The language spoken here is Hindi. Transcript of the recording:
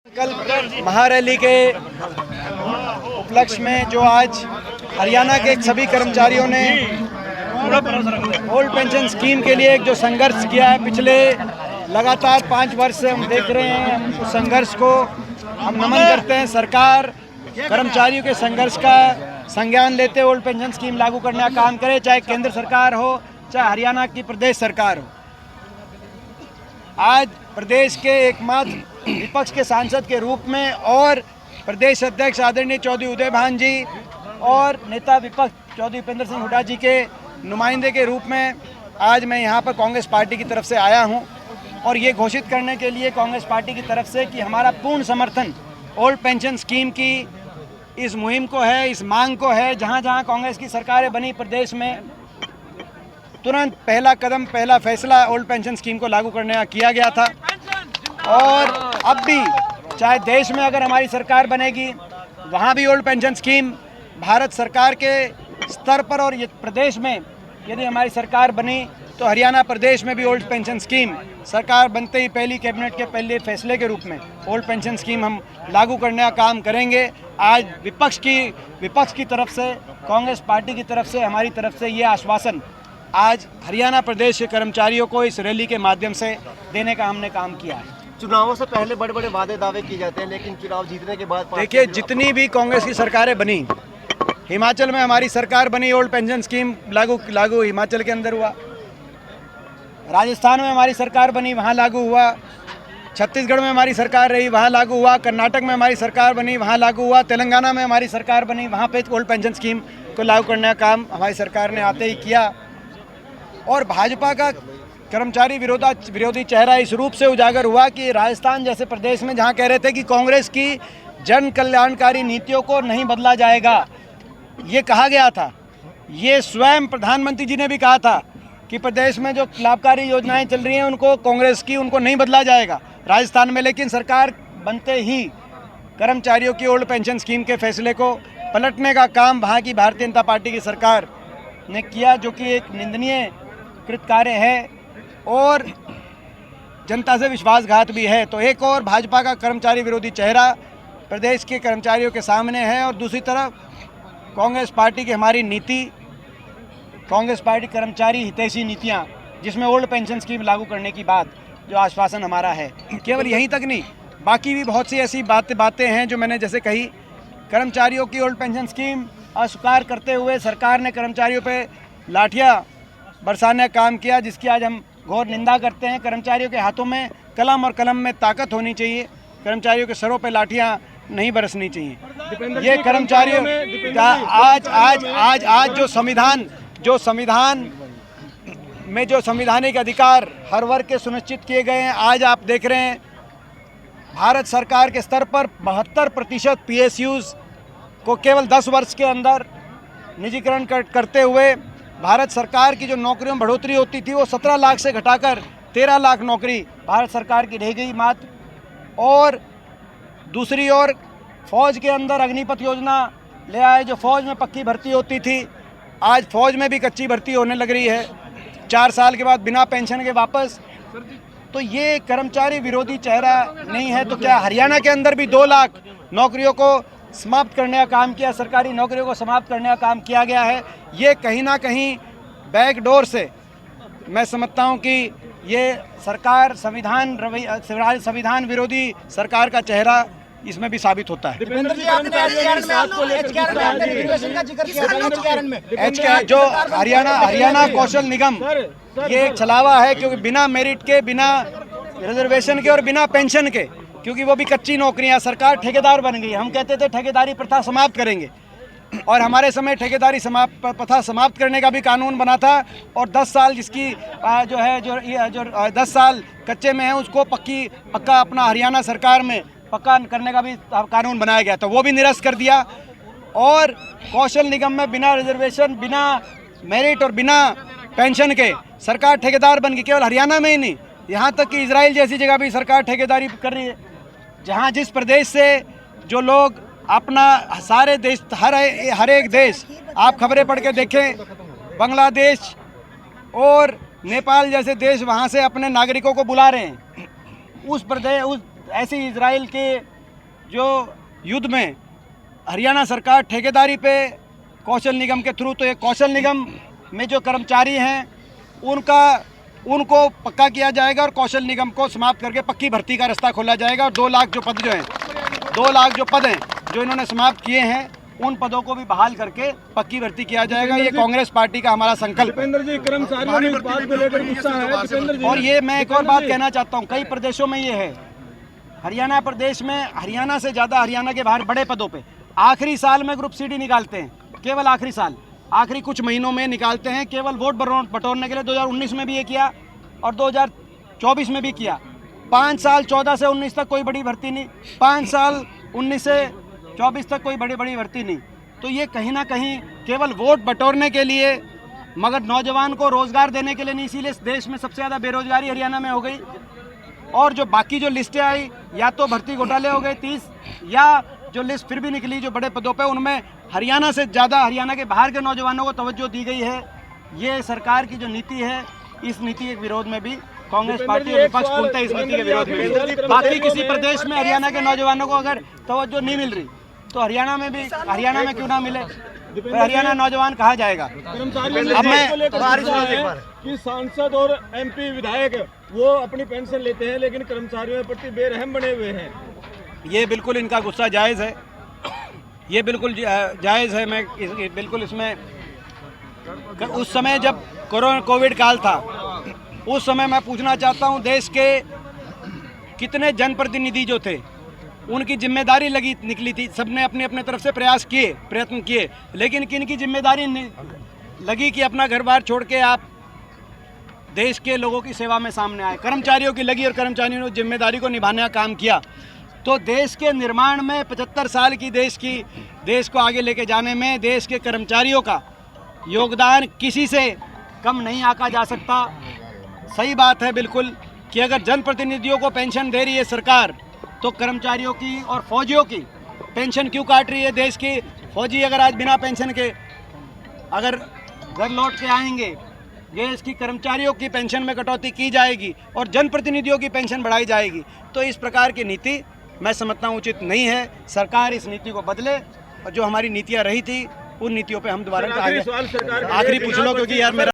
कल महारैली के उपलक्ष्य में जो आज हरियाणा के सभी कर्मचारियों ने ओल्ड पेंशन स्कीम के लिए एक जो संघर्ष किया है, पिछले लगातार 5 वर्ष से हम देख रहे हैं, उस संघर्ष को हम नमन करते हैं। सरकार कर्मचारियों के संघर्ष का संज्ञान लेते ओल्ड पेंशन स्कीम लागू करने का काम करे, चाहे केंद्र सरकार हो चाहे हरियाणा की प्रदेश सरकार हो। आज प्रदेश के एकमात्र विपक्ष के सांसद के रूप में और प्रदेश अध्यक्ष आदरणीय चौधरी उदय भान जी और नेता विपक्ष चौधरी उपेंद्र सिंह हुड्डा जी के नुमाइंदे के रूप में आज मैं यहाँ पर कांग्रेस पार्टी की तरफ से आया हूँ और ये घोषित करने के लिए कांग्रेस पार्टी की तरफ से कि हमारा पूर्ण समर्थन ओल्ड पेंशन स्कीम की इस मुहिम को है, इस मांग को है। जहाँ जहाँ कांग्रेस की सरकारें बनी प्रदेश में, तुरंत पहला कदम, पहला फैसला ओल्ड पेंशन स्कीम को लागू करने का किया गया था और अब भी चाहे देश में अगर हमारी सरकार बनेगी वहाँ भी ओल्ड पेंशन स्कीम भारत सरकार के स्तर पर, और ये प्रदेश में यदि हमारी सरकार बनी तो हरियाणा प्रदेश में भी ओल्ड पेंशन स्कीम सरकार बनते ही पहली कैबिनेट के पहले फैसले के रूप में ओल्ड पेंशन स्कीम हम लागू करने का काम करेंगे। आज विपक्ष की तरफ से, कांग्रेस पार्टी की तरफ से, हमारी तरफ से ये आश्वासन आज हरियाणा प्रदेश के कर्मचारियों को इस रैली के माध्यम से देने का हमने काम किया है। चुनावों से पहले बड़े बड़े वादे दावे किए जाते हैं, लेकिन चुनाव जीतने के बाद देखिए, जितनी भी कांग्रेस की सरकारें बनी, हिमाचल में हमारी सरकार बनी, ओल्ड पेंशन स्कीम लागू हिमाचल के अंदर हुआ। राजस्थान में हमारी सरकार बनी, वहाँ लागू हुआ। छत्तीसगढ़ में हमारी सरकार रही, वहाँ लागू हुआ। कर्नाटक में हमारी सरकार बनी, वहाँ लागू हुआ। तेलंगाना में हमारी सरकार बनी, वहाँ पे ओल्ड पेंशन स्कीम को लागू करने का काम हमारी सरकार ने आते ही किया। और भाजपा का कर्मचारी विरोधी चेहरा इस रूप से उजागर हुआ कि राजस्थान जैसे प्रदेश में जहाँ कह रहे थे कि कांग्रेस की जन कल्याणकारी नीतियों को नहीं बदला जाएगा, ये कहा गया था। ये स्वयं प्रधानमंत्री जी ने भी कहा था कि प्रदेश में जो लाभकारी योजनाएं चल रही हैं उनको कांग्रेस की, उनको नहीं बदला जाएगा राजस्थान में। लेकिन सरकार बनते ही कर्मचारियों की ओल्ड पेंशन स्कीम के फैसले को पलटने का काम वहाँ की भारतीय जनता पार्टी की सरकार ने किया, जो कि एक निंदनीय कृत कार्य है और जनता से विश्वासघात भी है। तो एक और भाजपा का कर्मचारी विरोधी चेहरा प्रदेश के कर्मचारियों के सामने है और दूसरी तरफ कांग्रेस पार्टी की हमारी नीति, कांग्रेस पार्टी कर्मचारी हितैषी नीतियां, जिसमें ओल्ड पेंशन स्कीम लागू करने की बात जो आश्वासन हमारा है। केवल यहीं तक नहीं, बाकी भी बहुत सी ऐसी बातें हैं जो मैंने जैसे कही। कर्मचारियों की ओल्ड पेंशन स्कीम अस्वीकार करते हुए सरकार ने कर्मचारियों पे लाठियां बरसाने का काम किया, जिसकी आज हम घोर निंदा करते हैं। कर्मचारियों के हाथों में कलम और कलम में ताकत होनी चाहिए, कर्मचारियों के सरों पे लाठियां नहीं बरसनी चाहिए। ये कर्मचारियों का आज जो संविधान में जो संवैधानिक अधिकार हर वर्ग के सुनिश्चित किए गए हैं, आज आप देख रहे हैं भारत सरकार के स्तर पर 72% PSUs को केवल 10 वर्ष के अंदर निजीकरण करते हुए भारत सरकार की जो नौकरियों में बढ़ोतरी होती थी वो 17 लाख से घटाकर 13 लाख नौकरी भारत सरकार की रह गई मात्र। और दूसरी ओर फौज के अंदर अग्निपथ योजना ले आए, जो फौज में पक्की भर्ती होती थी, आज फौज में भी कच्ची भर्ती होने लग रही है 4 साल के बाद बिना पेंशन के वापस। तो ये कर्मचारी विरोधी चेहरा नहीं है तो क्या हरियाणा के अंदर भी 2 लाख नौकरियों को समाप्त करने का काम किया, सरकारी नौकरियों को समाप्त करने का काम किया गया है। ये कहीं ना कहीं बैकडोर से मैं समझता हूँ कि ये सरकार संविधान विरोधी सरकार का चेहरा इसमें भी साबित होता है। जो हरियाणा कौशल निगम ये एक छलावा है, क्योंकि बिना मेरिट के, बिना रिजर्वेशन के और बिना पेंशन के, क्योंकि वो भी कच्ची नौकरियां, सरकार ठेकेदार बन गई। हम कहते थे ठेकेदारी प्रथा समाप्त करेंगे और हमारे समय ठेकेदारी प्रथा समाप्त करने का भी कानून बना था और 10 साल जिसकी जो 10 साल कच्चे में है उसको पक्का अपना हरियाणा सरकार में पक्का करने का भी कानून बनाया गया था, वो भी निरस्त कर दिया। और कौशल निगम में बिना रिजर्वेशन, बिना मेरिट और बिना पेंशन के सरकार ठेकेदार बन गई। केवल हरियाणा में ही नहीं, यहाँ तक कि इजराइल जैसी जगह भी सरकार ठेकेदारी कर रही है, जहाँ जिस प्रदेश से जो लोग अपना सारे देश, हर एक देश, आप खबरें पढ़ के देखें, बांग्लादेश और नेपाल जैसे देश वहाँ से अपने नागरिकों को बुला रहे हैं। उस ऐसे इजराइल के जो युद्ध में हरियाणा सरकार ठेकेदारी पे कौशल निगम के थ्रू, तो ये कौशल निगम में जो कर्मचारी हैं उनको पक्का किया जाएगा और कौशल निगम को समाप्त करके पक्की भर्ती का रास्ता खोला जाएगा। और 2 लाख जो पद जो हैं 2 लाख जो पद हैं जो इन्होंने समाप्त किए हैं उन पदों को भी बहाल करके पक्की भर्ती किया जाएगा। ये कांग्रेस पार्टी का हमारा संकल्प है। दीपेंद्र जी, कर्मचारियों में इस बात को लेकर गुस्सा है दीपेंद्र जी। और ये मैं एक और बात कहना चाहता हूँ, कई प्रदेशों में ये है, हरियाणा प्रदेश में हरियाणा से ज़्यादा हरियाणा के बाहर बड़े पदों पे आखिरी साल में ग्रुप CD निकालते हैं, केवल आखिरी साल, आखिरी कुछ महीनों में निकालते हैं, केवल वोट बटोरने के लिए। 2019 में भी ये किया और 2024 में भी किया। 5 साल 14 से 19 तक कोई बड़ी भर्ती नहीं, 5 साल 19 से 24 तक कोई बड़ी भर्ती नहीं। तो ये कहीं ना कहीं केवल वोट बटोरने के लिए, मगर नौजवान को रोज़गार देने के लिए नहीं। इसीलिए इस देश में सबसे ज़्यादा बेरोजगारी हरियाणा में हो गई। और जो बाकी जो लिस्टें आई, या तो भर्ती घोटाले हो गए 30, या जो लिस्ट फिर भी निकली जो बड़े पदों पे, उनमें हरियाणा से ज़्यादा हरियाणा के बाहर के नौजवानों को तवज्जो दी गई है। ये सरकार की जो नीति है, इस नीति के विरोध में भी कांग्रेस पार्टी और विपक्ष पूर्णतः इस नीति के विरोध में भी। बाकी किसी प्रदेश में हरियाणा के नौजवानों को अगर तवज्जो नहीं मिल रही तो हरियाणा में भी, हरियाणा में क्यों ना मिले, तो हरियाणा नौजवान कहाँ जाएगा। अब मैं कि सांसद और MP विधायक वो अपनी पेंशन लेते हैं लेकिन कर्मचारियों के प्रति बेरहम बने हुए हैं। ये बिल्कुल इनका गुस्सा जायज़ है, ये बिल्कुल जायज़ है। मैं बिल्कुल इसमें, उस समय जब कोविड काल था, उस समय मैं पूछना चाहता हूँ, देश के कितने जनप्रतिनिधि जो थे उनकी जिम्मेदारी निकली थी, सबने अपने अपने तरफ से प्रयत्न किए, लेकिन किनकी जिम्मेदारी लगी कि अपना घर बार छोड़ के आप देश के लोगों की सेवा में सामने आए। कर्मचारियों की लगी और कर्मचारियों ने जिम्मेदारी को निभाने का काम किया। तो देश के निर्माण में 75 साल की देश को आगे लेके जाने में देश के कर्मचारियों का योगदान किसी से कम नहीं आंका जा सकता। सही बात है बिल्कुल कि अगर जनप्रतिनिधियों को पेंशन दे रही है सरकार, तो कर्मचारियों की और फौजियों की पेंशन क्यों काट रही है। देश की फौजी अगर आज बिना पेंशन के अगर घर लौट के आएंगे, देश की कर्मचारियों की पेंशन में कटौती की जाएगी और जनप्रतिनिधियों की पेंशन बढ़ाई जाएगी, तो इस प्रकार की नीति मैं समझता हूँ उचित नहीं है। सरकार इस नीति को बदले और जो हमारी नीतियाँ रही थी उन नीतियों पे हम दोबारा आखिरी पूछ लो, क्योंकि यार मेरा